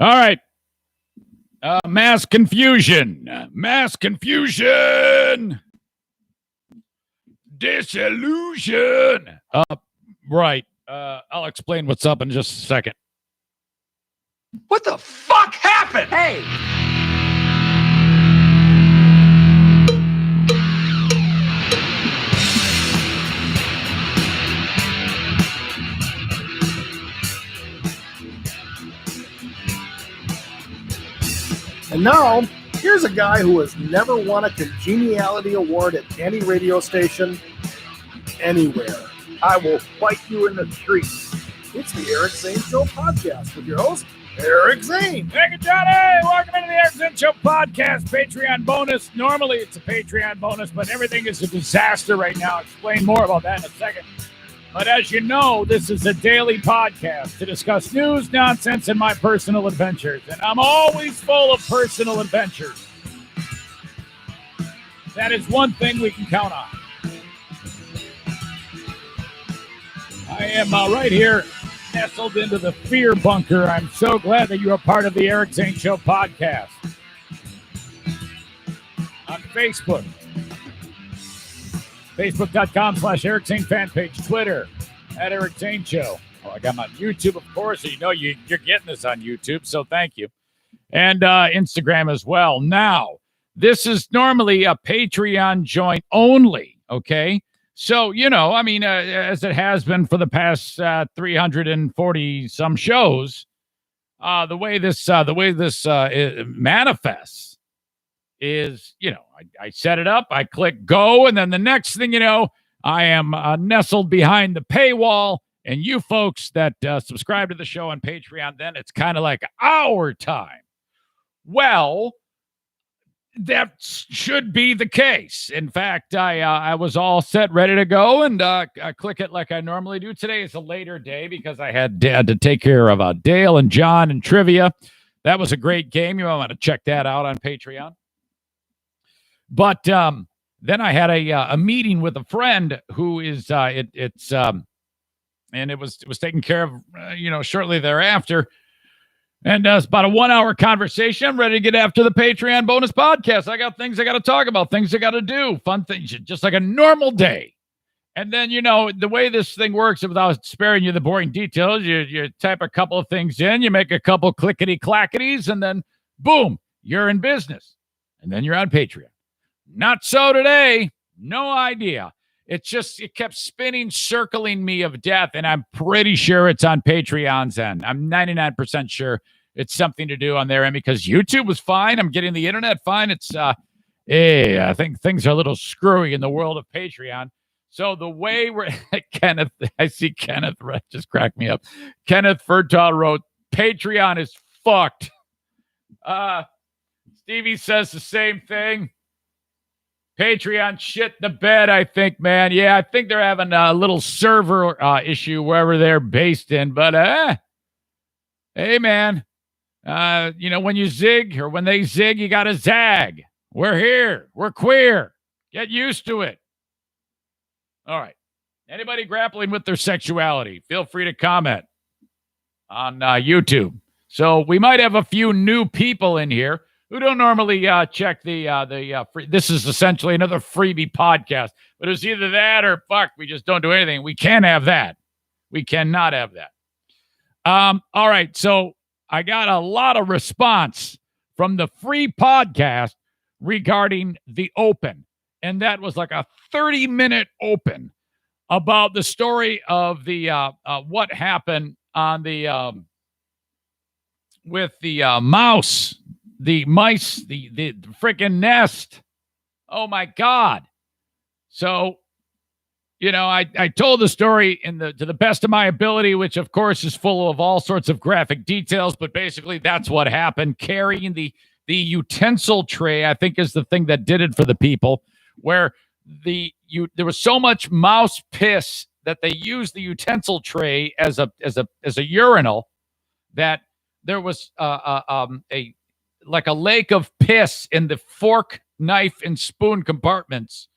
All right. Mass confusion. Mass confusion. Disillusion. Right. I'll explain what's up in just a second. What the fuck happened? Hey! And now, here's a guy who has never won a congeniality award at any radio station anywhere. I will fight you in the streets. It's the Eric Zane Show podcast with your host, Eric Zane. Thank you, Johnny. Welcome into the Eric Zane Show podcast, Patreon bonus. Normally, it's a Patreon bonus, but everything is a disaster right now. I'll explain more about that in a second. But as you know, this is a daily podcast to discuss news, nonsense, and my personal adventures. And I'm always full of personal adventures. That is one thing we can count on. I am right here, nestled into the fear bunker. I'm so glad that you're a part of the Eric Zane Show podcast. On Facebook. Facebook.com/Eric Zane fan page, Twitter at Eric Zane Show. Oh, I got my YouTube, of course. So you know you're getting this on YouTube, so thank you. And Instagram as well. Now, this is normally a Patreon joint only, okay? So, you know, I mean, as it has been for the past 340 some shows, the way this manifests is, you know, I set it up, I click go, and then the next thing you know, I am nestled behind the paywall, and you folks that subscribe to the show on Patreon, then it's kind of like our time. Well, that should be the case. In fact, I was all set, ready to go, and I click it like I normally do. Today is a later day because I had to take care of Dale and John and trivia. That was a great game. You might want to check that out on Patreon. But then I had a meeting with a friend who is and it was taken care of shortly thereafter, and it's about a 1 hour conversation. I'm ready to get after the Patreon bonus podcast. I got things I got to talk about, things I got to do, fun things, just like a normal day. And then the way this thing works, without sparing you the boring details, you type a couple of things in, you make a couple clickety clackities, and then boom, you're in business, and then you're on Patreon. Not so today. No idea. It kept spinning, circling me of death, and I'm pretty sure it's on Patreon's end. I'm 99% sure it's something to do on their end because YouTube was fine. I'm getting the internet fine. It's, I think things are a little screwy in the world of Patreon. So the way we're, Kenneth, I see Kenneth just cracked me up. Kenneth Furtaw wrote, Patreon is fucked. Stevie says the same thing. Patreon shit the bed, I think, man. Yeah, I think they're having a little server issue wherever they're based in. But, hey, man, when you zig or when they zig, you got to zag. We're here. We're queer. Get used to it. All right. Anybody grappling with their sexuality, feel free to comment on YouTube. So we might have a few new people in here who don't normally check the free. This is essentially another freebie podcast, but it's either that or fuck, we just don't do anything. We can't have that. We cannot have that. All right, so I got a lot of response from the free podcast regarding the open, and that was like a 30-minute open about the story of the what happened on the with the mouse. The mice, the freaking nest. Oh my God. So, I told the story to the best of my ability, which of course is full of all sorts of graphic details, but basically that's what happened. Carrying the utensil tray, I think, is the thing that did it for the people, where there was so much mouse piss that they used the utensil tray as a urinal that there was like a lake of piss in the fork, knife, and spoon compartments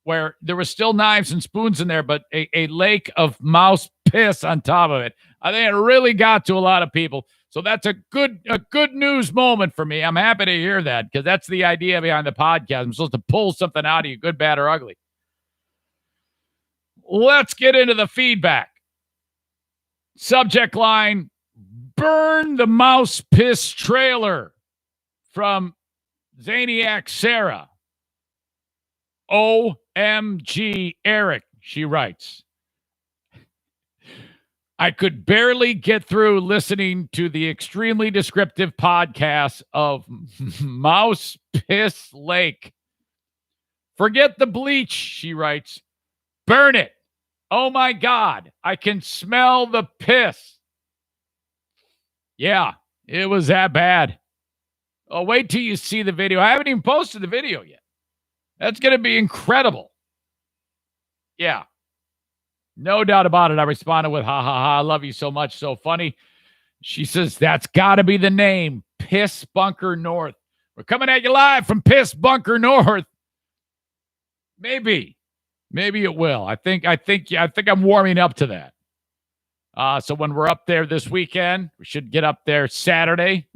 where there were still knives and spoons in there, but a lake of mouse piss on top of it. I think it really got to a lot of people. So that's a good news moment for me. I'm happy to hear that because that's the idea behind the podcast. I'm supposed to pull something out of you, good, bad, or ugly. Let's get into the feedback. Subject line, burn the mouse piss trailer from Zaniac Sarah. OMG Eric, she writes. I could barely get through listening to the extremely descriptive podcast of Mouse Piss Lake. Forget the bleach, she writes. Burn it. Oh my God, I can smell the piss. Yeah, it was that bad. Oh, wait till you see the video. I haven't even posted the video yet. That's going to be incredible. Yeah. No doubt about it. I responded with, ha, ha, ha, I love you so much. So funny. She says, that's got to be the name. Piss Bunker North. We're coming at you live from Piss Bunker North. Maybe it will. I think I'm warming up to that. So when we're up there this weekend, we should get up there Saturday.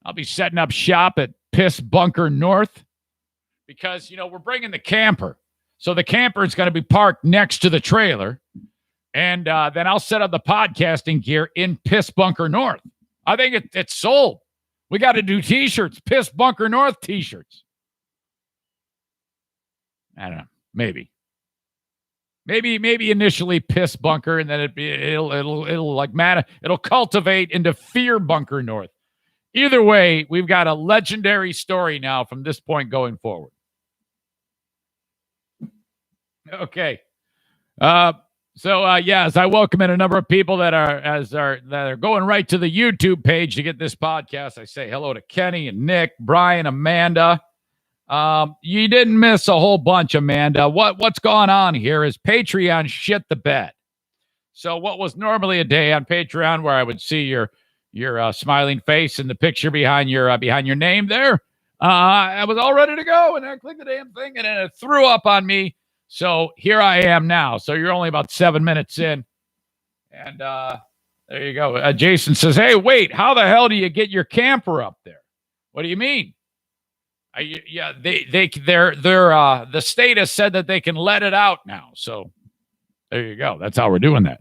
I'll be setting up shop at Piss Bunker North because, we're bringing the camper. So the camper is going to be parked next to the trailer. And then I'll set up the podcasting gear in Piss Bunker North. I think it's sold. We got to do T-shirts, Piss Bunker North T-shirts. I don't know. Maybe initially Piss Bunker, and then it'll like matter. It'll cultivate into Fear Bunker North. Either way, we've got a legendary story now from this point going forward. Okay. As I welcome in a number of people that are going right to the YouTube page to get this podcast, I say hello to Kenny and Nick, Brian, Amanda. You didn't miss a whole bunch, Amanda. What's going on here is Patreon shit the bed. So what was normally a day on Patreon where I would see your smiling face and the picture behind your name there, I was all ready to go, and I clicked the damn thing, and then it threw up on me. So here I am now. So you're only about 7 minutes in, and there you go. Jason says, "Hey, wait, how the hell do you get your camper up there? What do you mean?" The state has said that they can let it out now. So there you go. That's how we're doing that.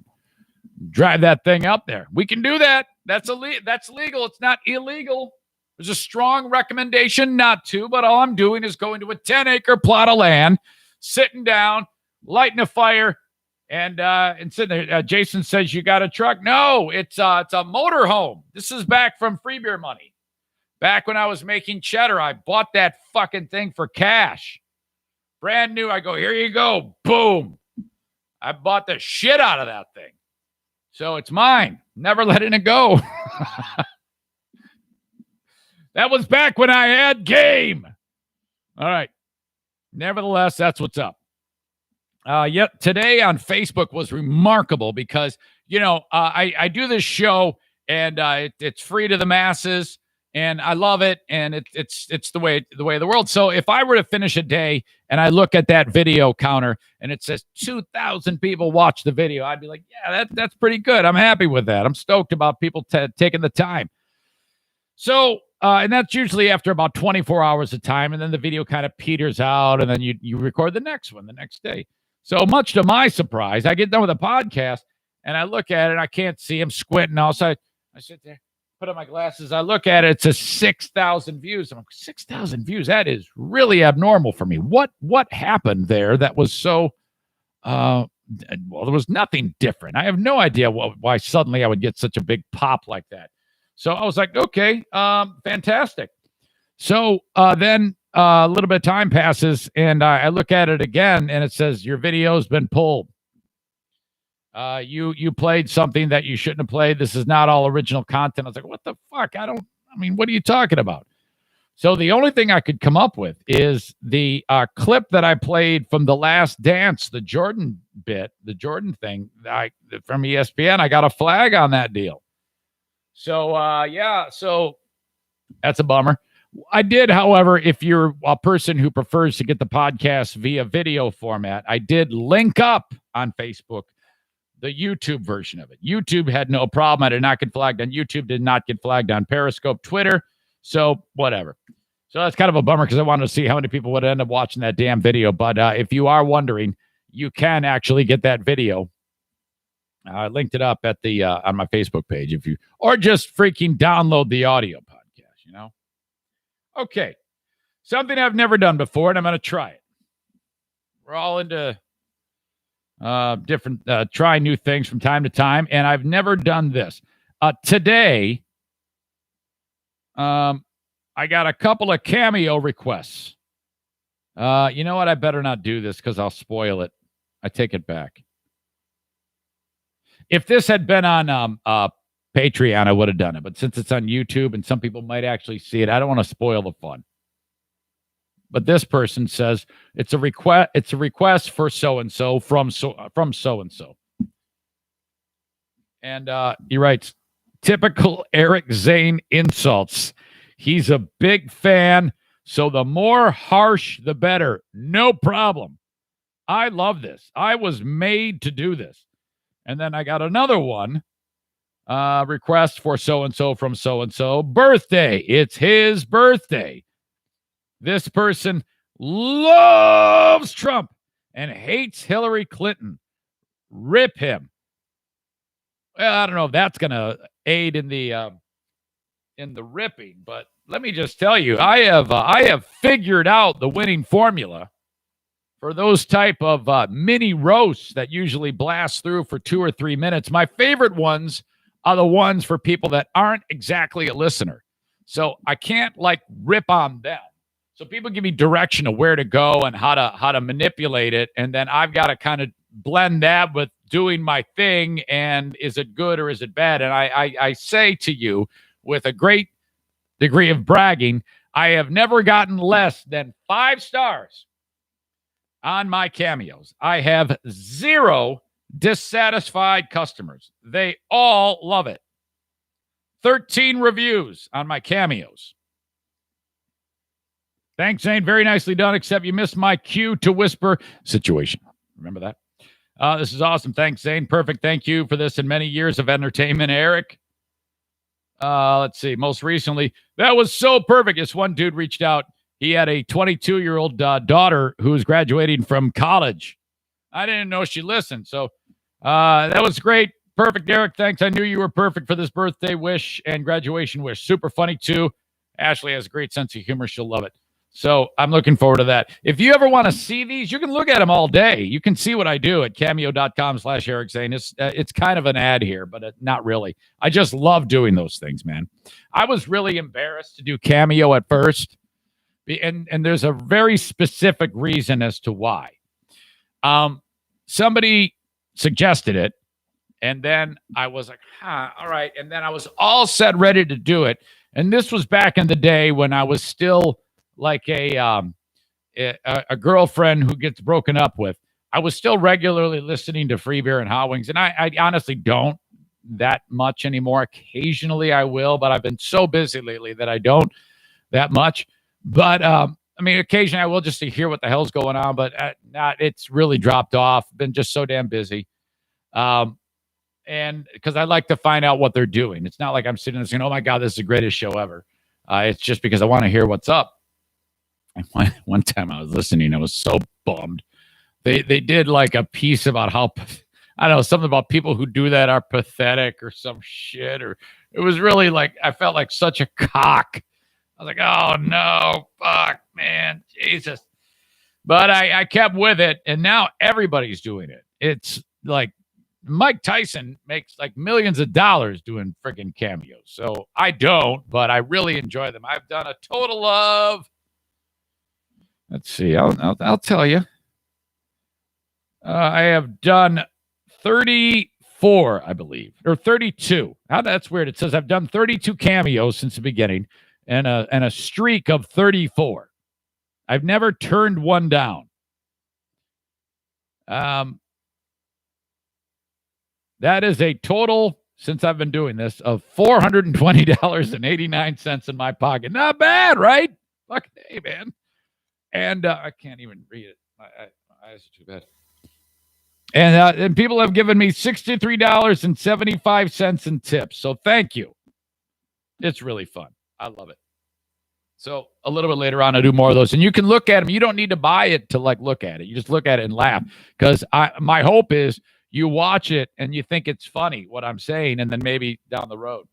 Drive that thing up there. We can do that. That's legal. It's not illegal. There's a strong recommendation not to, but all I'm doing is going to a 10-acre plot of land, sitting down, lighting a fire, and sitting there. Jason says, you got a truck? No, it's a motorhome. This is back from free beer money. Back when I was making cheddar, I bought that fucking thing for cash. Brand new. I go, here you go. Boom. I bought the shit out of that thing. So it's mine. Never letting it go. That was back when I had game. All right. Nevertheless, that's what's up. Yet today on Facebook was remarkable because, I do this show and it's free to the masses. And I love it, and it's the way of the world. So if I were to finish a day and I look at that video counter and it says 2,000 people watch the video, I'd be like, yeah, that's pretty good. I'm happy with that. I'm stoked about people taking the time. So and that's usually after about 24 hours of time, and then the video kind of peters out, and then you record the next one the next day. So much to my surprise, I get done with a podcast and I look at it, and I can't see. I'm squinting. Also, I sit there. Put on my glasses. I look at it. It says 6,000 views. I'm like, 6,000 views. That is really abnormal for me. What happened there that was so? Well, there was nothing different. I have no idea why suddenly I would get such a big pop like that. So I was like, okay, fantastic. So then a little bit of time passes, and I look at it again, and it says your video's been pulled. You played something that you shouldn't have played. This is not all original content. I was like, what the fuck? What are you talking about? So the only thing I could come up with is the clip that I played from The Last Dance, the Jordan thing from ESPN. I got a flag on that deal. So, so that's a bummer. I did, however, if you're a person who prefers to get the podcast via video format, I did link up on Facebook the YouTube version of it. YouTube had no problem. I did not get flagged on YouTube, did not get flagged on Periscope, Twitter. So whatever. So that's kind of a bummer because I wanted to see how many people would end up watching that damn video. But if you are wondering, you can actually get that video. I linked it up at the on my Facebook page or just freaking download the audio podcast, Okay. Something I've never done before, and I'm going to try it. We're all into different, try new things from time to time, and I've never done this. Today, I got a couple of cameo requests. You know what? I better not do this because I'll spoil it. I take it back. If this had been on Patreon, I would have done it. But since it's on YouTube and some people might actually see it, I don't want to spoil the fun. But this person says it's a request. It's a request for so and so from so and so. And he writes, typical Eric Zane insults. He's a big fan, so the more harsh, the better. No problem. I love this. I was made to do this. And then I got another one. Request for so and so from so and so. Birthday. It's his birthday. This person loves Trump and hates Hillary Clinton. Rip him. Well, I don't know if that's going to aid in the ripping, but let me just tell you, I have figured out the winning formula for those type of mini roasts that usually blast through for 2 or 3 minutes. My favorite ones are the ones for people that aren't exactly a listener. So I can't rip on them. So people give me direction of where to go and how to manipulate it. And then I've got to kind of blend that with doing my thing. And is it good or is it bad? And I say to you with a great degree of bragging, I have never gotten less than 5 stars on my cameos. I have 0 dissatisfied customers. They all love it. 13 reviews on my cameos. Thanks, Zane. Very nicely done, except you missed my cue to whisper situation. Remember that? This is awesome. Thanks, Zane. Perfect. Thank you for this and many years of entertainment, Eric. Let's see. Most recently, that was so perfect. This one dude reached out. He had a 22-year-old daughter who was graduating from college. I didn't know she listened. So that was great. Perfect, Eric. Thanks. I knew you were perfect for this birthday wish and graduation wish. Super funny, too. Ashley has a great sense of humor. She'll love it. So I'm looking forward to that. If you ever want to see these, you can look at them all day. You can see what I do at cameo.com/Eric Zane. It's kind of an ad here, but not really. I just love doing those things, man. I was really embarrassed to do Cameo at first. And there's a very specific reason as to why. Somebody suggested it, and then I was like, all right. And then I was all set, ready to do it. And this was back in the day when I was still like a girlfriend who gets broken up with. I was still regularly listening to Free Beer and Hot Wings, and I honestly don't that much anymore. Occasionally I will, but I've been so busy lately that I don't that much. But occasionally I will just to hear what the hell's going on, but it's really dropped off. Been just so damn busy. And because I like to find out what they're doing. It's not like I'm sitting there saying, oh my God, this is the greatest show ever. It's just because I want to hear what's up. And one time I was listening, I was so bummed. They did like a piece about how, I don't know, something about people who do that are pathetic or some shit. Or it was really like, I felt like such a cock. I was like, oh no, fuck, man, Jesus. But I kept with it, and now everybody's doing it. It's like Mike Tyson makes like millions of dollars doing freaking cameos. So I don't, but I really enjoy them. I've done a total of, let's see, I'll tell you. I have done 34, I believe, or 32. That's weird. It says I've done 32 cameos since the beginning, and a streak of 34. I've never turned one down. That is a total, since I've been doing this, of $420.89 in my pocket. Not bad, right? Fucking hey, man. And I can't even read it. My eyes are too bad. And people have given me $63.75 in tips. So thank you. It's really fun. I love it. So a little bit later on, I'll do more of those. And you can look at them. You don't need to buy it to look at it. You just look at it and laugh. Because my hope is you watch it and you think it's funny what I'm saying, and then maybe down the road.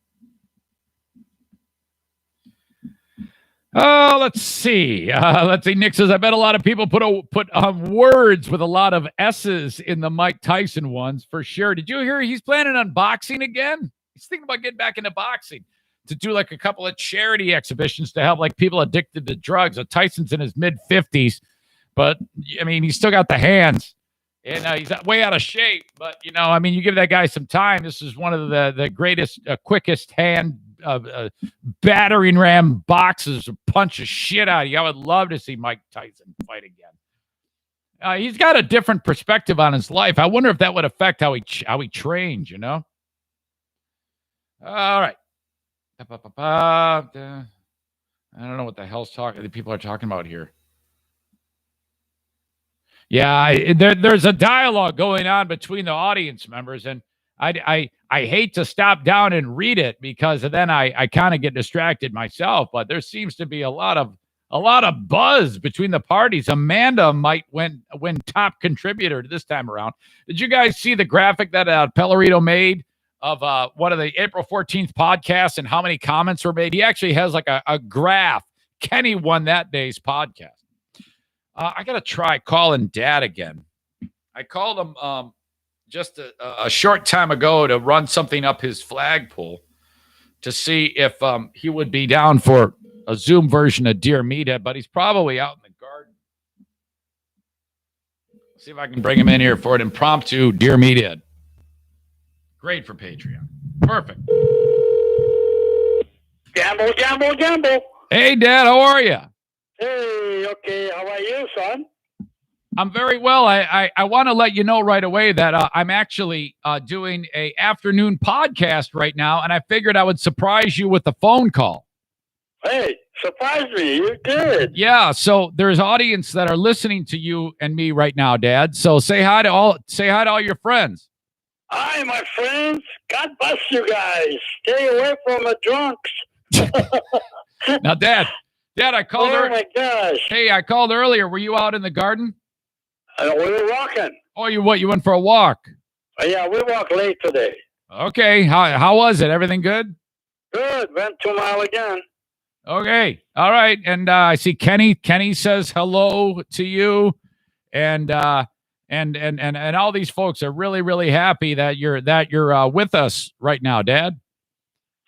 Oh, let's see. Nick says, I bet a lot of people put words with a lot of S's in the Mike Tyson ones for sure. Did you hear he's planning on boxing again? He's thinking about getting back into boxing to do a couple of charity exhibitions to help people addicted to drugs. Tyson's in his mid-50s, but I mean, he's still got the hands, and he's way out of shape. But you give that guy some time. This is one of the greatest, quickest hand battering ram boxes to punch the shit out of you. I would love to see Mike Tyson fight again. He's got a different perspective on his life. I wonder if that would affect how he trains. All right. I don't know what the hell's people are talking about here. Yeah, there's a dialogue going on between the audience members, and I hate to stop down and read it because then I kind of get distracted myself. But there seems to be a lot of buzz between the parties. Amanda might win top contributor this time around. Did you guys see the graphic that Pellerito made of one of the April 14th podcasts and how many comments were made? He actually has a graph. Kenny won that day's podcast. I got to try calling Dad again. I called him just a short time ago to run something up his flagpole to see if he would be down for a Zoom version of Dear Meathead, but he's probably out in the garden. See if I can bring him in here for an impromptu Dear Meathead. Great for Patreon. Perfect. Jambo. Hey, Dad, how are you? Hey, okay. How are you, son? I'm very well. I want to let you know right away that I'm actually doing a afternoon podcast right now, and I figured I would surprise you with a phone call. Hey, surprise me. You did. Yeah, so there's audience that are listening to you and me right now, Dad. So say hi to all your friends. Hi, my friends. God bless you guys. Stay away from the drunks. Now, Dad, I called Oh, my gosh. Hey, I called earlier. Were you out in the garden? We were walking. Oh, you went for a walk? Yeah, we walked late today. Okay. How was it? Everything good? Good. Went 2 miles again. Okay. All right. And I see Kenny. Kenny says hello to you. And all these folks are really, really happy that you're with us right now, Dad.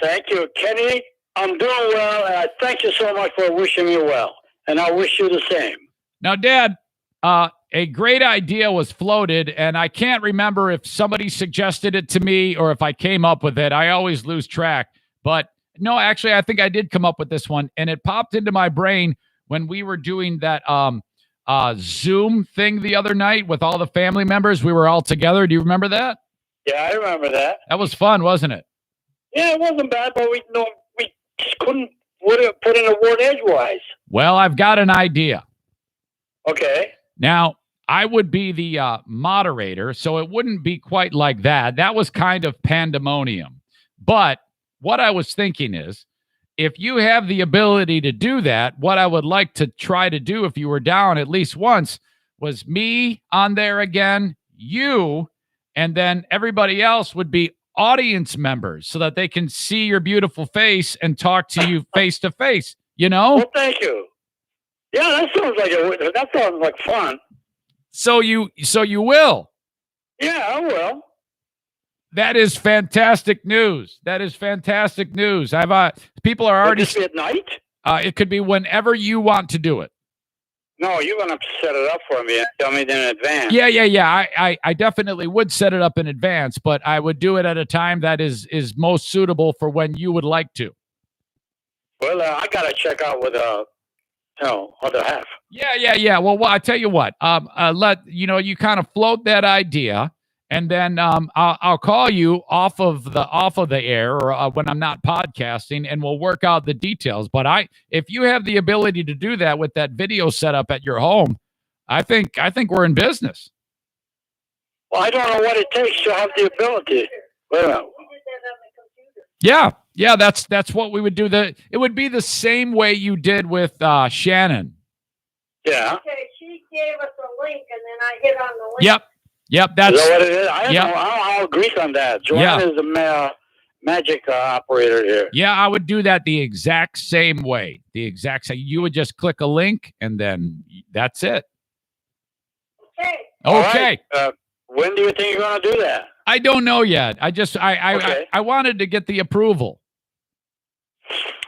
Thank you, Kenny. I'm doing well, and I thank you so much for wishing me well, and I wish you the same. Now, Dad, a great idea was floated, and I can't remember if somebody suggested it to me or if I came up with it. I always lose track. But no, actually, I think I did come up with this one, and it popped into my brain when we were doing that Zoom thing the other night with all the family members. We were all together. Do you remember that? Yeah, I remember that. That was fun, wasn't it? Yeah, it wasn't bad, but we just couldn't put in a word edgewise. Well, I've got an idea. Okay. Now, I would be the moderator, so it wouldn't be quite like that. That was kind of pandemonium. But what I was thinking is, if you have the ability to do that, what I would like to try to do if you were down at least once was me on there again, you, and then everybody else would be audience members so that they can see your beautiful face and talk to you face to face, Well, thank you. Yeah, that sounds like fun. So you will. Yeah, I will. That is fantastic news. I've people are already. Would this be at night? It could be whenever you want to do it. No, you're gonna have to set it up for me and tell me in advance. Yeah. I definitely would set it up in advance, but I would do it at a time that is most suitable for when you would like to. Well, I gotta check out with other half. Yeah. Well, I tell you what. You kind of float that idea. And then I'll call you off of the air or when I'm not podcasting, and we'll work out the details. But if you have the ability to do that with that video setup at your home, I think we're in business. Well, I don't know what it takes to have the ability. Wait a minute. Yeah, that's what we would do. It would be the same way you did with Shannon. Yeah. Okay, she gave us a link, and then I hit on the link. Yep. That's Is that what it is? I don't yep. know. I'll agree on that. Joanne is the magic operator here. Yeah, I would do that the exact same way. The exact same. You would just click a link, and then that's it. Okay. Okay. Right. When do you think you're going to do that? I don't know yet. Okay. I wanted to get the approval.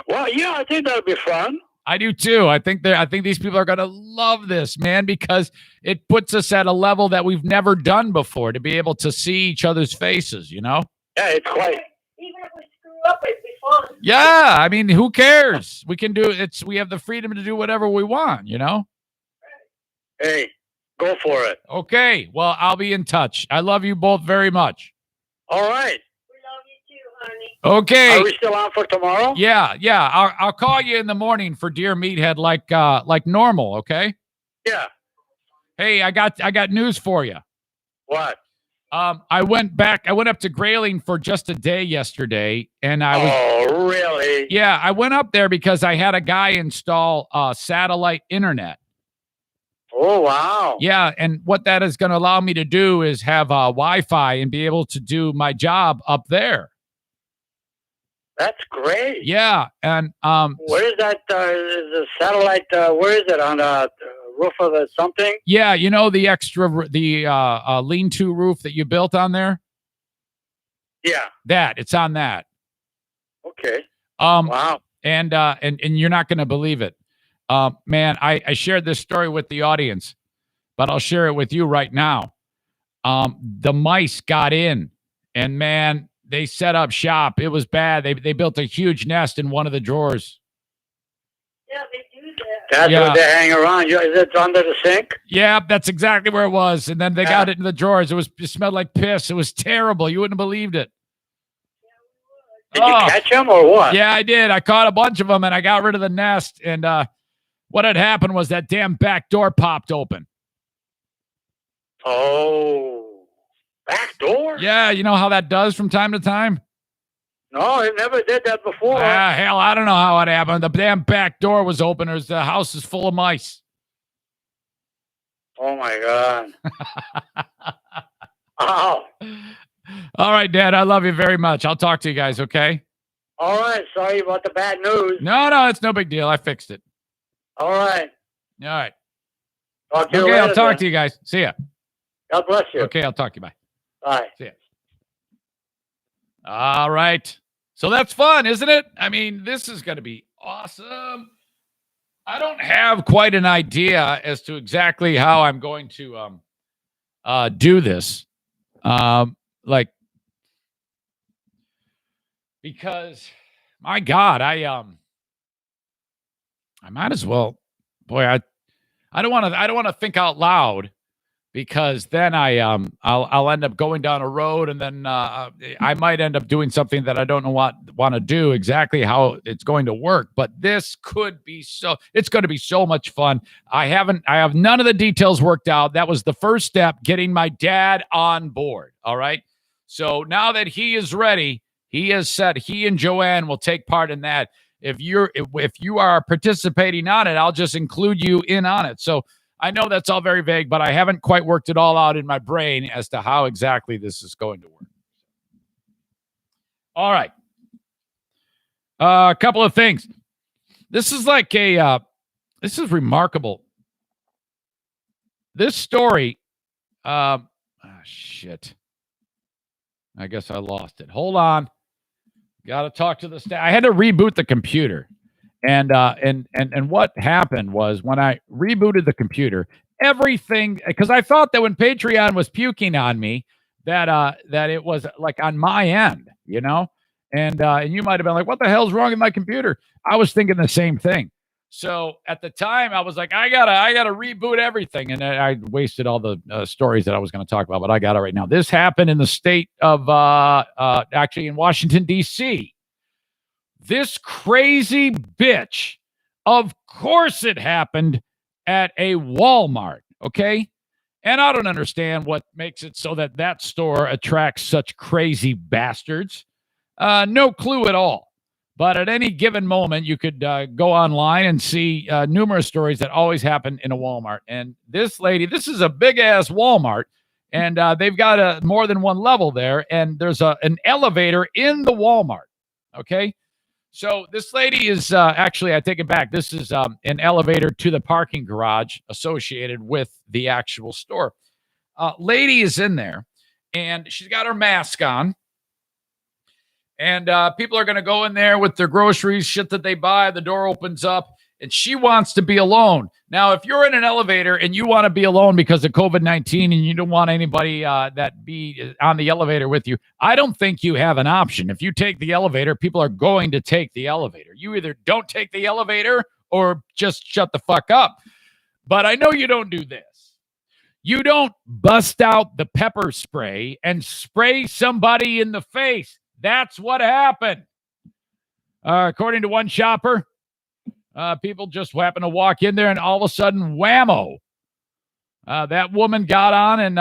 Well, yeah, I think that'll be fun. I do too. I think these people are going to love this, man, because it puts us at a level that we've never done before to be able to see each other's faces, you know? Yeah, it's quite. Even if we screw up, it'd be fun. Yeah, I mean, who cares? We can do we have the freedom to do whatever we want, you know? Hey, go for it. Okay. Well, I'll be in touch. I love you both very much. All right. We love you too, honey. Okay. Are we still on for tomorrow? Yeah. I'll call you in the morning for Dear Meathead like normal, okay? Yeah. Hey, I got news for you. What? I went up to Grayling for just a day yesterday, and I was. Oh, really? Yeah, I went up there because I had a guy install satellite internet. Oh, wow. Yeah, and what that is going to allow me to do is have Wi-Fi and be able to do my job up there. That's great. Yeah, and where is that? Is the satellite? Where is it on the roof of the something? Yeah, you know the lean-to roof that you built on there. Yeah, it's on that. Okay. Wow. And you're not going to believe it. Man, I shared this story with the audience, but I'll share it with you right now. The mice got in, and man, they set up shop. It was bad. They built a huge nest in one of the drawers. Yeah, they do that. That's what they hang around. Is it under the sink? Yeah, that's exactly where it was. And then they got it in the drawers. It smelled like piss. It was terrible. You wouldn't have believed it. Did you catch them or what? Yeah, I did. I caught a bunch of them, and I got rid of the nest. And what had happened was that damn back door popped open. Oh, back door? Yeah, you know how that does from time to time? No, it never did that before. Hell, I don't know how it happened. The damn back door was open. The house is full of mice. Oh, my God. Oh. All right, Dad. I love you very much. I'll talk to you guys, okay? All right. Sorry about the bad news. No, it's no big deal. I fixed it. All right. All right. Talk to you okay, later, I'll talk then. to you guys. See ya. God bless you. Okay, I'll talk to you. Bye. Bye. See ya. All right. So that's fun, isn't it? I mean, this is going to be awesome. I don't have quite an idea as to exactly how I'm going to do this. Because my God, I might as well. Boy, I don't want to think out loud, because then I'll end up going down a road, and then I might end up doing something that I don't know want to do exactly how it's going to work. But this could be it's going to be so much fun. I have none of the details worked out. That was the first step, getting my dad on board. All right. So now that he is ready, he has said he and Joanne will take part in that. If you are participating on it, I'll just include you in on it. So I know that's all very vague, but I haven't quite worked it all out in my brain as to how exactly this is going to work. All right. A couple of things. This is like this is remarkable. This story, shit. I guess I lost it. Hold on. Got to talk to the staff. I had to reboot the computer. And what happened was, when I rebooted the computer, everything, because I thought that when Patreon was puking on me, that it was like on my end, you know, and you might have been like, "What the hell's wrong with my computer?" I was thinking the same thing. So at the time, I was like, "I gotta reboot everything," and I wasted all the stories that I was going to talk about, but I got it right now. This happened in the state of actually in Washington D.C. This crazy bitch, of course it happened at a Walmart, okay? And I don't understand what makes it so that that store attracts such crazy bastards. No clue at all. But at any given moment, you could go online and see numerous stories that always happen in a Walmart. And this lady, this is a big-ass Walmart, and they've got more than one level there, and there's an elevator in the Walmart, okay? So this lady is actually, I take it back, this is an elevator to the parking garage associated with the actual store. Lady is in there, and she's got her mask on. And people are going to go in there with their groceries, shit that they buy. The door opens up, and she wants to be alone. Now, if you're in an elevator and you want to be alone because of COVID-19 and you don't want anybody that be on the elevator with you, I don't think you have an option. If you take the elevator, people are going to take the elevator. You either don't take the elevator or just shut the fuck up. But I know you don't do this. You don't bust out the pepper spray and spray somebody in the face. That's what happened. According to one shopper, people just happened to walk in there, and all of a sudden, whammo! That woman got on,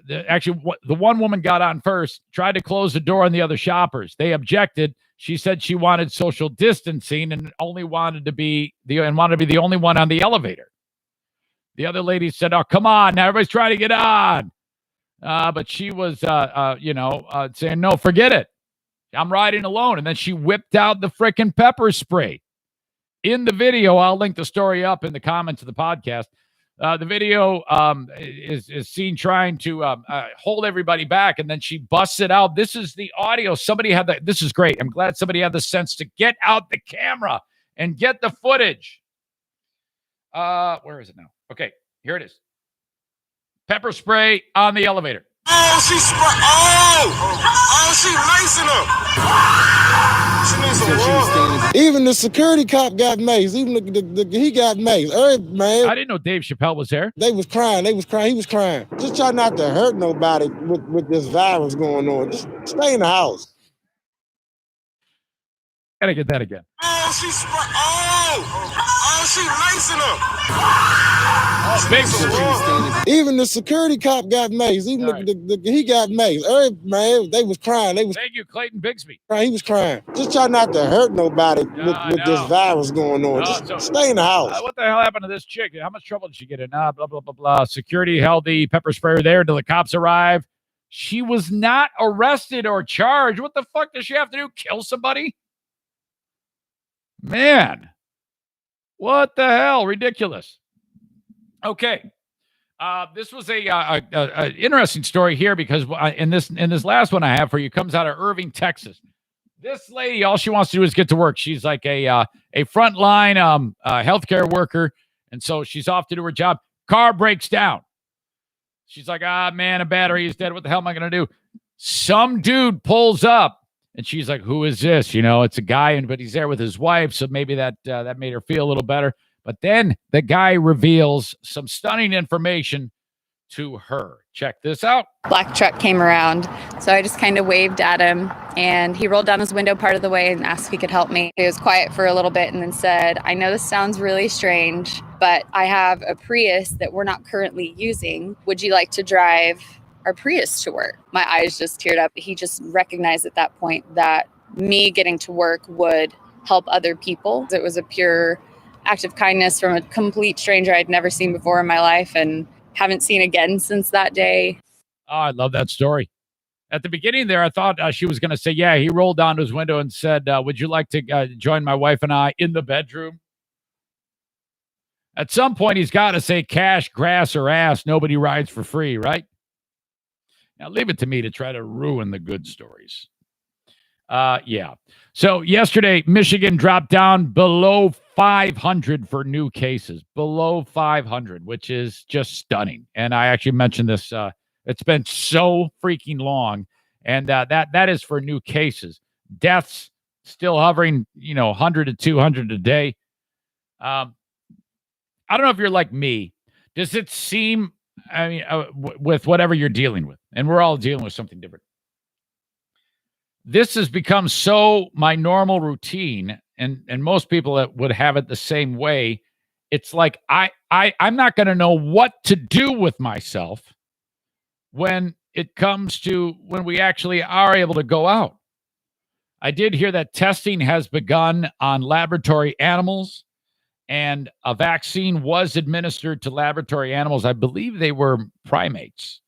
actually, the one woman got on first, tried to close the door on the other shoppers. They objected. She said she wanted social distancing and wanted to be the only one on the elevator. The other lady said, "Oh, come on! Now everybody's trying to get on." But she was, saying, "No, forget it. I'm riding alone." And then she whipped out the frickin' pepper spray. In the video, I'll link the story up in the comments of the podcast. The video is seen trying to hold everybody back, and then she busts it out. This is the audio. Somebody had that. This is great. I'm glad somebody had the sense to get out the camera and get the footage. Where is it now? Okay, here it is. Pepper spray on the elevator. Oh, she lacing up. She needs some water. Even the security cop got maced. Even he got maced. Man, I didn't know Dave Chappelle was there. They was crying. He was crying. Just try not to hurt nobody with this virus going on. Just stay in the house. Gotta get that again. She lacing up. Even the security cop got maced. Even he got maced. Man, they was crying. Thank you, Clayton Bigsby. He was crying. Just try not to hurt nobody with this virus going on. Just stay in the house. What the hell happened to this chick? How much trouble did she get in? Blah, blah, blah, blah. Security held the pepper sprayer there until the cops arrived. She was not arrested or charged. What the fuck does she have to do? Kill somebody? Man. What the hell? Ridiculous. Okay. This was a interesting story here because in this last one I have for you comes out of Irving, Texas. This lady, all she wants to do is get to work. She's like a frontline healthcare worker, and so she's off to do her job. Car breaks down. She's like, man, a battery is dead. What the hell am I going to do? Some dude pulls up. And she's like, "Who is this?" It's a guy, but he's there with his wife, so maybe that made her feel a little better. But then the guy reveals some stunning information to her. Check this out. Black truck came around, so I just kind of waved at him, and he rolled down his window part of the way and asked if he could help me. He was quiet for a little bit and then said, "I know this sounds really strange, but I have a Prius that we're not currently using. Would you like to drive our Prius to work?" My eyes just teared up. He just recognized at that point that me getting to work would help other people. It was a pure act of kindness from a complete stranger I'd never seen before in my life and haven't seen again since that day. Oh, I love that story. At the beginning there, I thought she was going to say, yeah, he rolled down to his window and said, "Would you like to join my wife and I in the bedroom?" At some point, he's got to say cash, grass, or ass. Nobody rides for free, right? Now, leave it to me to try to ruin the good stories. Yeah. So yesterday, Michigan dropped down below 500 for new cases. Below 500, which is just stunning. And I actually mentioned this. It's been so freaking long. And that is for new cases. Deaths still hovering, 100 to 200 a day. I don't know if you're like me. Does it seem... with whatever you're dealing with, and we're all dealing with something different. This has become so my normal routine, and most people that would have it the same way. it's like I'm not going to know what to do with myself when it comes to when we actually are able to go out. I did hear that testing has begun on laboratory animals, and a vaccine was administered to laboratory animals. I believe they were primates.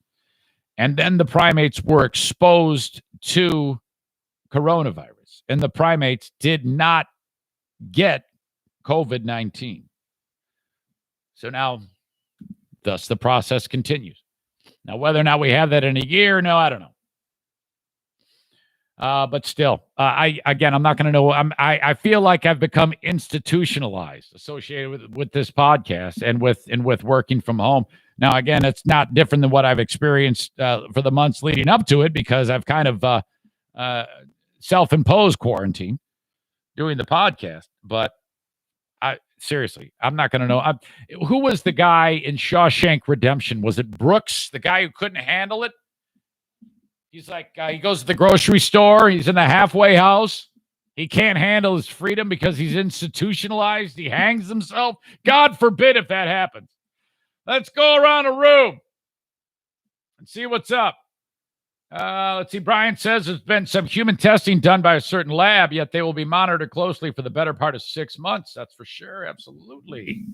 And then the primates were exposed to coronavirus, and the primates did not get COVID-19. So now, thus, the process continues. Now, whether or not we have that in a year, no, I don't know. But still, I'm not going to know. I feel like I've become institutionalized, associated with this podcast and with working from home. Now, again, it's not different than what I've experienced for the months leading up to it, because I've kind of self-imposed quarantine doing the podcast. But seriously, I'm not going to know. Who was the guy in Shawshank Redemption? Was it Brooks, the guy who couldn't handle it? He's like, he goes to the grocery store. He's in the halfway house. He can't handle his freedom because he's institutionalized. He hangs himself. God forbid if that happens. Let's go around the room and see what's up. Let's see. Brian says there's been some human testing done by a certain lab, yet they will be monitored closely for the better part of 6 months. That's for sure. Absolutely.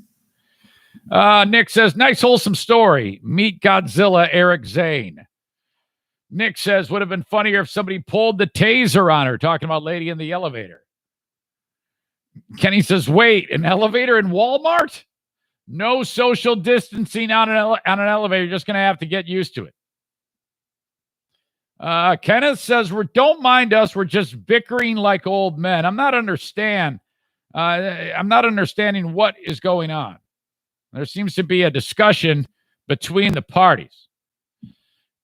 Nick says, nice wholesome story. Meet Godzilla, Eric Zane. Nick says, would have been funnier if somebody pulled the taser on her, talking about lady in the elevator. Kenny says, wait, an elevator in Walmart? No social distancing on an elevator. You're just going to have to get used to it. Kenneth says, don't mind us. We're just bickering like old men. I'm not understanding what is going on. There seems to be a discussion between the parties.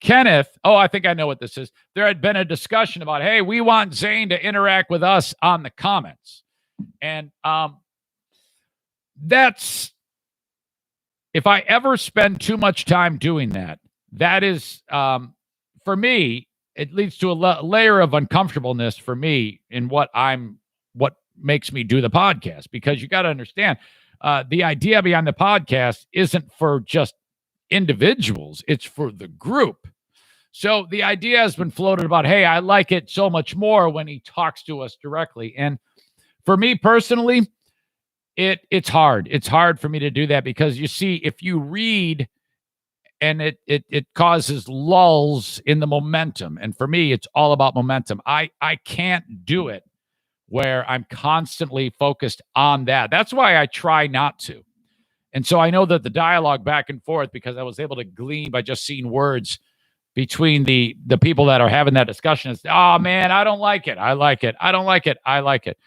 Kenneth, I think I know what this is. There had been a discussion about, hey, we want Zane to interact with us on the comments. And that's, if I ever spend too much time doing that, that is, for me, it leads to a layer of uncomfortableness for me in what makes me do the podcast. Because you got to understand, the idea behind the podcast isn't for just individuals, it's for the group. So the idea has been floated about, hey, I like it so much more when he talks to us directly. And for me personally, it's hard. It's hard for me to do that because, you see, if you read and it causes lulls in the momentum. And for me, it's all about momentum. I can't do it where I'm constantly focused on that. That's why I try not to. And so I know that the dialogue back and forth, because I was able to glean by just seeing words between the people that are having that discussion, is, oh man, I don't like it. I like it. I don't like it. I like it,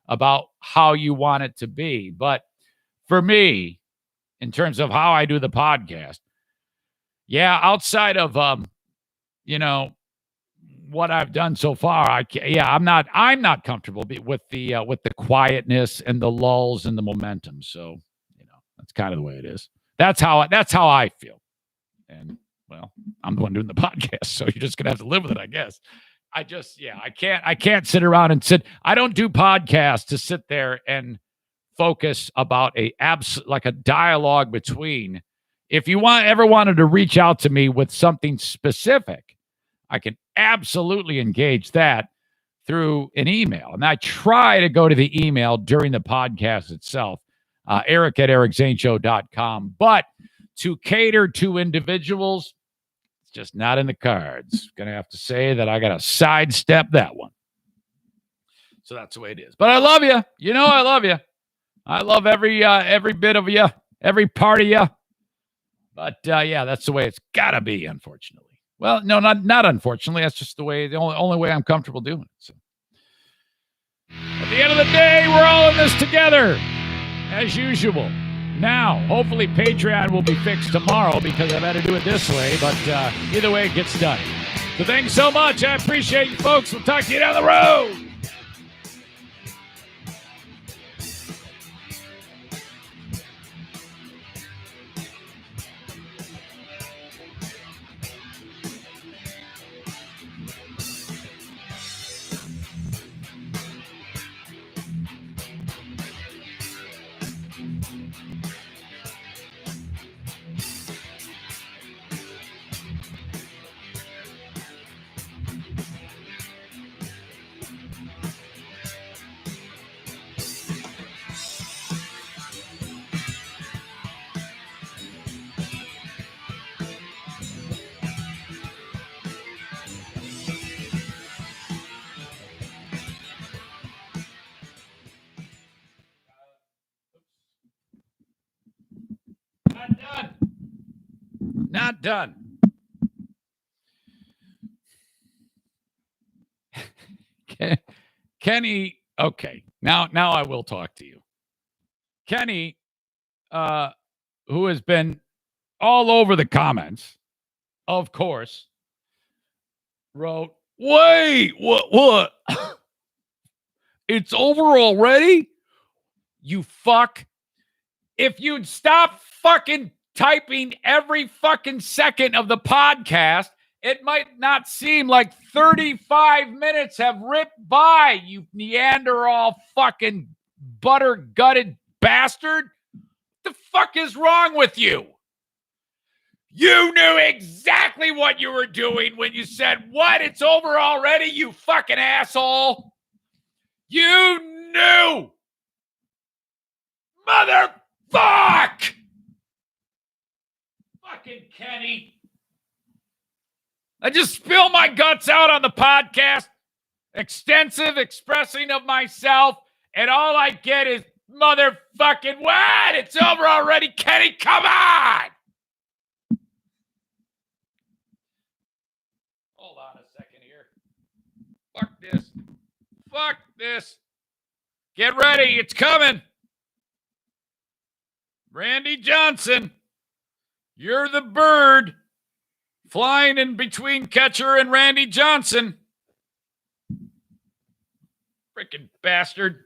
about how you want it to be. But for me, in terms of how I do the podcast, yeah, outside of, what I've done so far, I'm not comfortable with the quietness and the lulls and the momentum. So, that's kind of the way it is. That's how I feel. And, well, I'm the one doing the podcast, so you're just gonna have to live with it, I guess. I can't sit around and I don't do podcasts to sit there and focus about like a dialogue between. If you ever wanted to reach out to me with something specific, I can absolutely engage that through an email. And I try to go to the email during the podcast itself, eric@ericzaneshow.com. But to cater to individuals, it's just not in the cards. Going to have to say that I got to sidestep that one. So that's the way it is. But I love you. I love you. I love every bit of you, every part of you. But that's the way it's got to be, unfortunately. Well, no, not unfortunately. That's just the only way I'm comfortable doing it. So at the end of the day, we're all in this together, as usual. Now, hopefully Patreon will be fixed tomorrow because I've had to do it this way. But either way, it gets done. So thanks so much. I appreciate you, folks. We'll talk to you down the road. Not done. Kenny, okay. Now I will talk to you. Kenny, who has been all over the comments, of course, wrote, wait, what? It's over already? You fuck. If you'd stop fucking typing every fucking second of the podcast, it might not seem like 35 minutes have ripped by, you Neanderthal fucking butter-gutted bastard. What the fuck is wrong with you? You knew exactly what you were doing when you said, what? It's over already, you fucking asshole. You knew. Motherfuck. Fucking Kenny. I just spill my guts out on the podcast. Extensive expressing of myself. And all I get is motherfucking what? It's over already, Kenny. Come on. Hold on a second here. Fuck this. Fuck this. Get ready. It's coming. Randy Johnson. You're the bird flying in between catcher and Randy Johnson. Freaking bastard.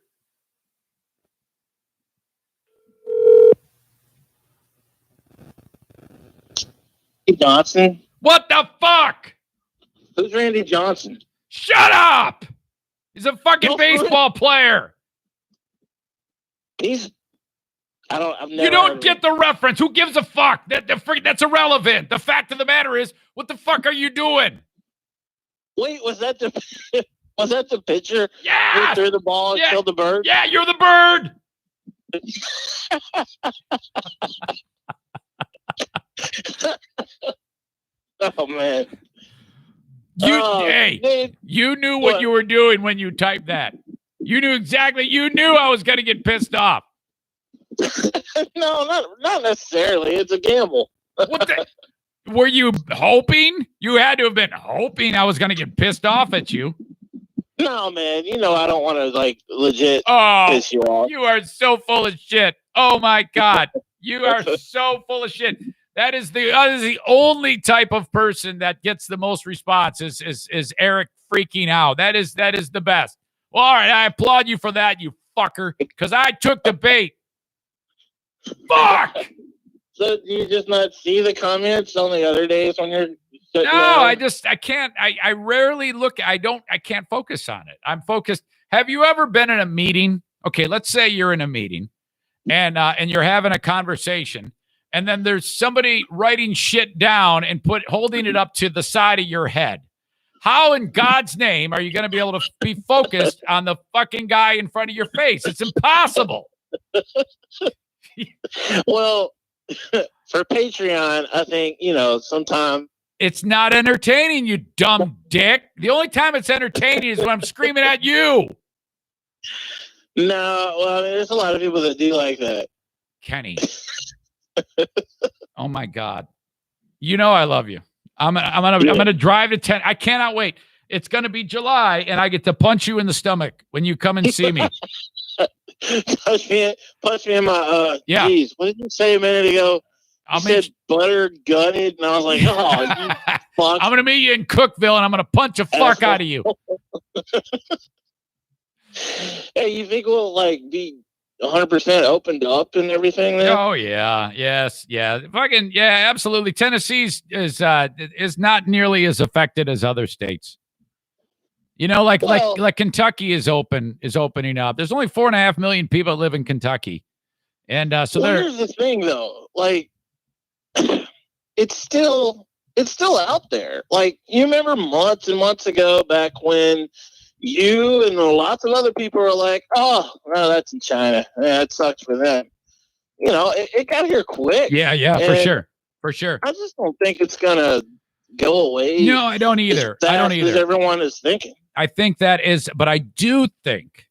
Johnson? What the fuck? Who's Randy Johnson? Shut up! He's a fucking baseball player. You don't get the reference. Who gives a fuck? That's irrelevant. The fact of the matter is, what the fuck are you doing? Wait, was that the pitcher? Yeah. Who threw the ball and killed the bird? Yeah, you're the bird. Oh man. You knew what you were doing when you typed that. You knew exactly. You knew I was going to get pissed off. No, not necessarily. It's a gamble. Were you hoping? You had to have been hoping I was going to get pissed off at you. No, man. You know I don't want to legit piss you off. You are so full of shit. Oh my God. You are so full of shit. That is the only type of person that gets the most response is Eric freaking out. That is the best. Well, all right, I applaud you for that, you fucker, because I took the bait. Fuck! So do you just not see the comments on the other days when you're No, I can't. I rarely look. I can't focus on it. I'm focused. Have you ever been in a meeting? Okay, let's say you're in a meeting and you're having a conversation, and then there's somebody writing shit down and holding it up to the side of your head. How in God's name are you going to be able to be focused on the fucking guy in front of your face? It's impossible. Well, for Patreon, I think, sometime. It's not entertaining, you dumb dick. The only time it's entertaining is when I'm screaming at you. No, well, there's a lot of people that do like that. Kenny. Oh my God. You know I love you. I'm gonna drive to 10. I cannot wait. It's gonna be July, and I get to punch you in the stomach when you come and see me. Punch me in my yeah. Geez, what did you say a minute ago? You said butter gutted, and I was like, oh, you fuck. I'm gonna meet you in Cookville, and I'm gonna punch a fuck out of you. Hey, you think we'll be 100% opened up and everything then? Oh yeah, yes, yeah, fucking yeah, absolutely. Tennessee's is not nearly as affected as other states. Like Kentucky is opening up. There's only 4.5 million people that live in Kentucky, and so here's the thing though, it's still out there. You remember months and months ago, back when you and lots of other people were like, oh, no, that's in China. Yeah, it sucks for them. It got here quick. Yeah, for sure. I just don't think it's gonna go away. No, I don't either. As everyone is thinking. I think but I do think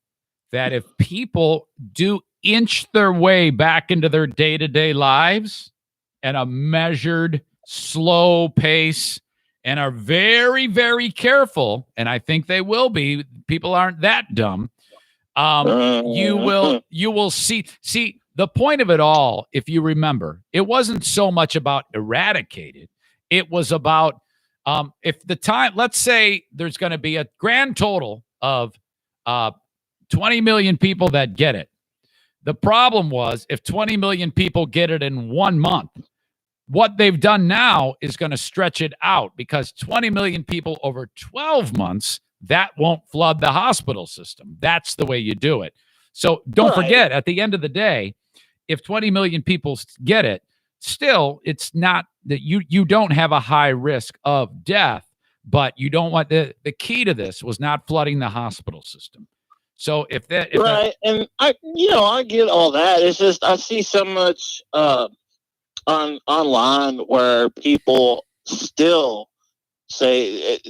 that if people do inch their way back into their day-to-day lives in a measured, slow pace and are very, very careful, and I think they will be. People aren't that dumb. You will see the point of it all. If you remember, it wasn't so much about eradicated. It was about if the time, let's say there's going to be a grand total of 20 million people that get it. The problem was if 20 million people get it in 1 month, what they've done now is going to stretch it out because 20 million people over 12 months, that won't flood the hospital system. That's the way you do it. So don't forget, at the end of the day, if 20 million people get it, still, it's not that you don't have a high risk of death, but you don't want the key to this was not flooding the hospital system. So if and I get all that. It's just I see so much online where people still think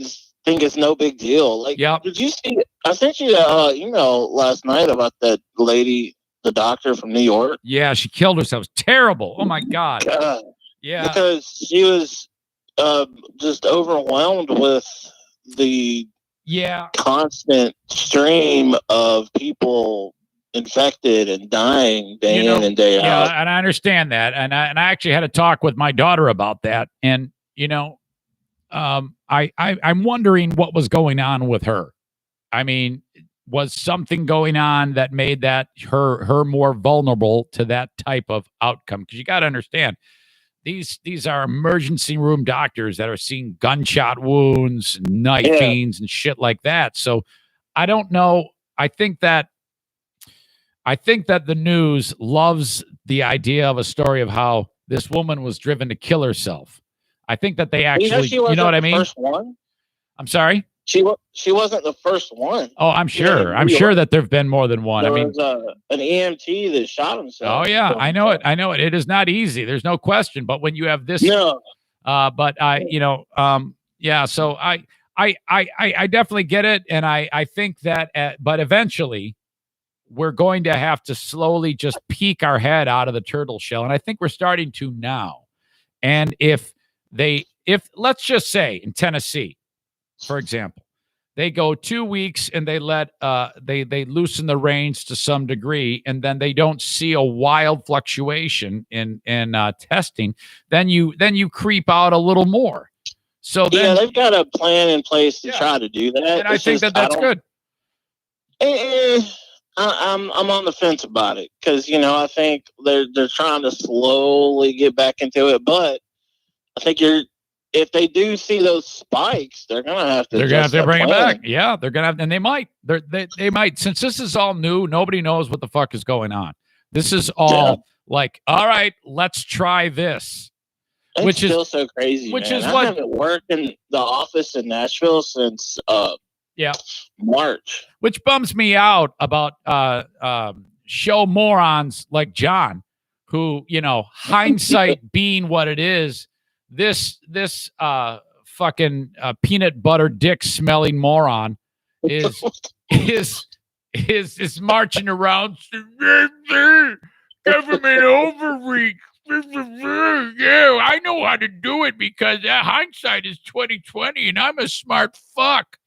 it's no big deal. Like, did you see? I sent you an email last night about that lady, the doctor from New York. Yeah, she killed herself. It was terrible. Oh my God. Yeah, because she was just overwhelmed with the constant stream of people infected and dying day in and day out. Yeah, and I understand that, and I actually had a talk with my daughter about that, and I'm wondering what was going on with her. I mean, was something going on that made that her more vulnerable to that type of outcome? Because you got to understand, these are emergency room doctors that are seeing gunshot wounds, knife fiends, and shit like that. So I don't know. I think that the news loves the idea of a story of how this woman was driven to kill herself. I think that they actually, you know what I mean? First one? I'm sorry? She wasn't the first one. Oh, I'm sure. I'm sure that there've been more than one. There was an EMT that shot himself. Oh yeah, I know it. It is not easy. There's no question. But when you have this, So I definitely get it, and I think that, but eventually, we're going to have to slowly just peek our head out of the turtle shell, and I think we're starting to now. And if let's just say in Tennessee, for example, they go 2 weeks and they let they loosen the reins to some degree, and then they don't see a wild fluctuation in testing, then you creep out a little more. So then, they've got a plan in place to try to do that, and I think that's good. I'm on the fence about it because I think they're trying to slowly get back into it, but I think if they do see those spikes, they're gonna have to. They're gonna have to bring it back. Yeah, they're gonna have, and they might. They might, since this is all new. Nobody knows what the fuck is going on. This is all like, all right, let's try this. Which is still so crazy. Which is what I haven't worked in the office in Nashville since March. Which bums me out about show morons like John, who hindsight being what it is. This fucking peanut butter dick smelling moron is marching around government overreach. Yeah, I know how to do it because hindsight is 20/20, and I'm a smart fuck.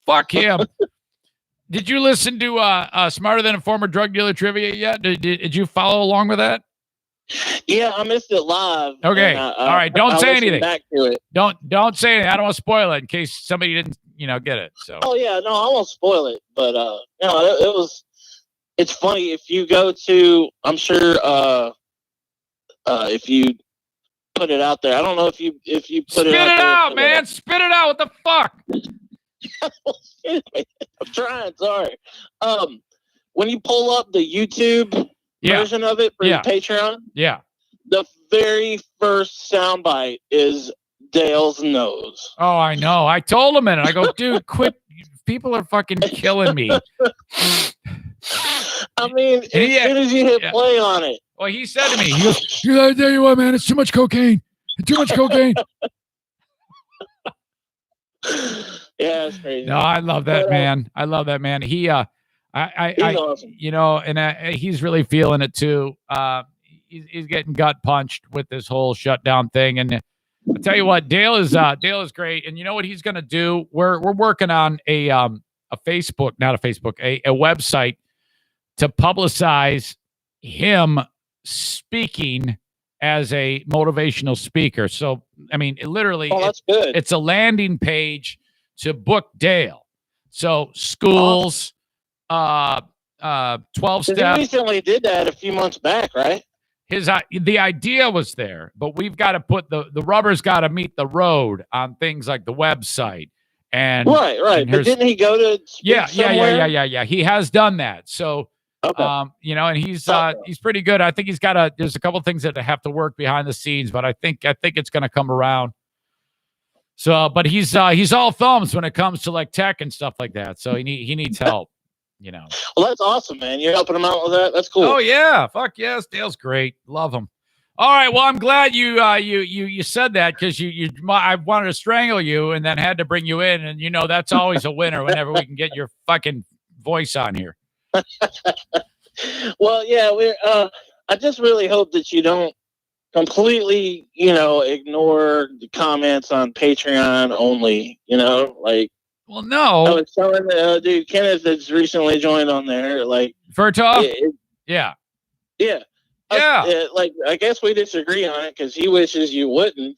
Fuck him. Did you listen to Smarter Than a Former Drug Dealer trivia yet? Did you follow along with that? Yeah, I missed it live. Okay. All right. Don't say anything. Back to it. Don't say anything. I don't want to spoil it in case somebody didn't, get it. So. Oh yeah, no, I won't spoil it. But it's funny if you go to. I'm sure. If you put it out there, I don't know if you put it out. Spit it out, man. That. Spit it out. What the fuck? I'm trying. Sorry. When you pull up the YouTube version of it for your Patreon, the very first soundbite is Dale's nose. Oh, I know. I told him it. I go, dude, quit. People are fucking killing me. I mean, as soon as you hit play on it. Well, he said to me, he goes, I tell you what, man, it's too much cocaine. Too much cocaine. Yeah, it's crazy. No, I love that man. I love that man. He, he's awesome. And he's really feeling it too. He's getting gut punched with this whole shutdown thing, and I'll tell you what, Dale is great, and you know what he's going to do? We're working on a website to publicize him speaking as a motivational speaker. So, I mean, literally, that's good. It's a landing page to book Dale. So schools, 12 steps. He recently did that a few months back, right? The idea was there, but we've got to put the rubber's got to meet the road on things like the website and right. And but didn't he go to yeah. He has done that. So okay. and he's pretty good. I think there's a couple of things that have to work behind the scenes, but I think it's going to come around. So, but he's all thumbs when it comes to like tech and stuff like that. So he needs help. You know. Well, that's awesome, man. You're helping him out with that. That's cool. Oh yeah, fuck yes, Dale's great. Love him. All right, well, I'm glad you said that because I wanted to strangle you and then had to bring you in, and that's always a winner whenever we can get your fucking voice on here. Well, yeah, I just really hope that you don't completely, ignore the comments on Patreon only. Like. Well, no. I was telling dude Kenneth that's recently joined on there, like Furtov. Yeah. Like I guess we disagree on it because he wishes you wouldn't.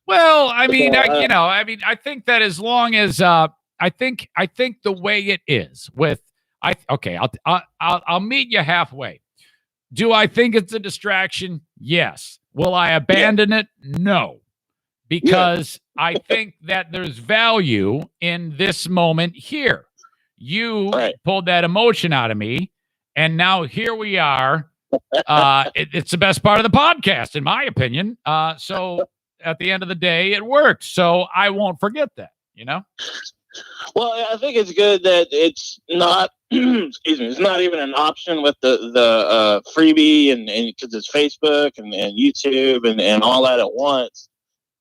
Well, I mean, I think that as long as I think the way it is with I'll meet you halfway. Do I think it's a distraction? Yes. Will I abandon it? No. Because I think that there's value in this moment here. You pulled that emotion out of me, and now here we are. It's the best part of the podcast, in my opinion. So at the end of the day, it works. So I won't forget that, Well, I think it's good that it's not, it's not even an option with the freebie and because it's Facebook and YouTube and all that at once.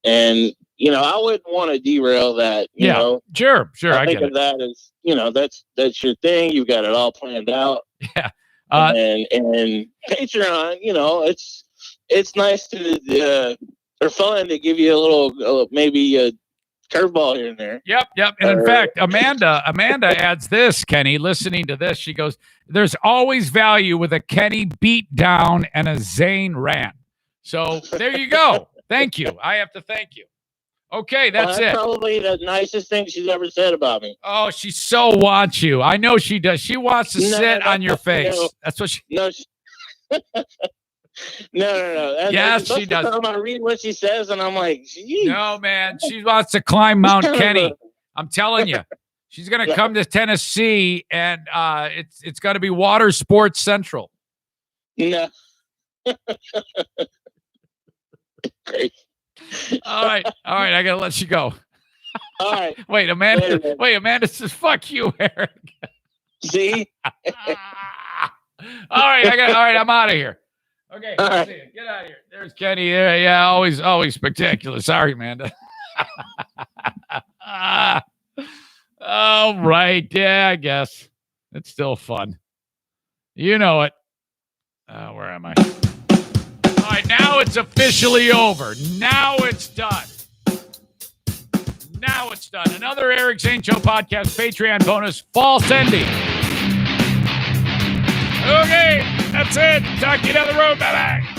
And, I wouldn't want to derail that, you know. Sure. I think of that as, that's your thing. You've got it all planned out. Yeah. And Patreon, it's nice to, or fun to give you a little, maybe a curveball here and there. Yep. And in fact, Amanda adds this, Kenny, listening to this, she goes, there's always value with a Kenny beat down and a Zane rant. So there you go. Thank you. I have to thank you. Okay, that's it. Probably the nicest thing she's ever said about me. Oh, she so wants you. I know she does. She wants to sit on your face. No, that's what she. No. No. Yes, she does. I read what she says, and I'm like, geez. No, man. She wants to climb Mount Kenny. I'm telling you. She's going to come to Tennessee, and it's going to be Water Sports Central. No. Great. All right. I gotta let you go. All right. Wait, Amanda says, "Fuck you, Eric." See. All right. I'm out of here. Okay. Right. See you. Get out of here. There's Kenny. Yeah. Always spectacular. Sorry, Amanda. All right. Yeah. I guess it's still fun. You know it. Where am I? All right, now it's officially over. Now it's done. Another Eric Zane Show podcast Patreon bonus, false ending. Okay, that's it. Talk to you down the road. Bye-bye.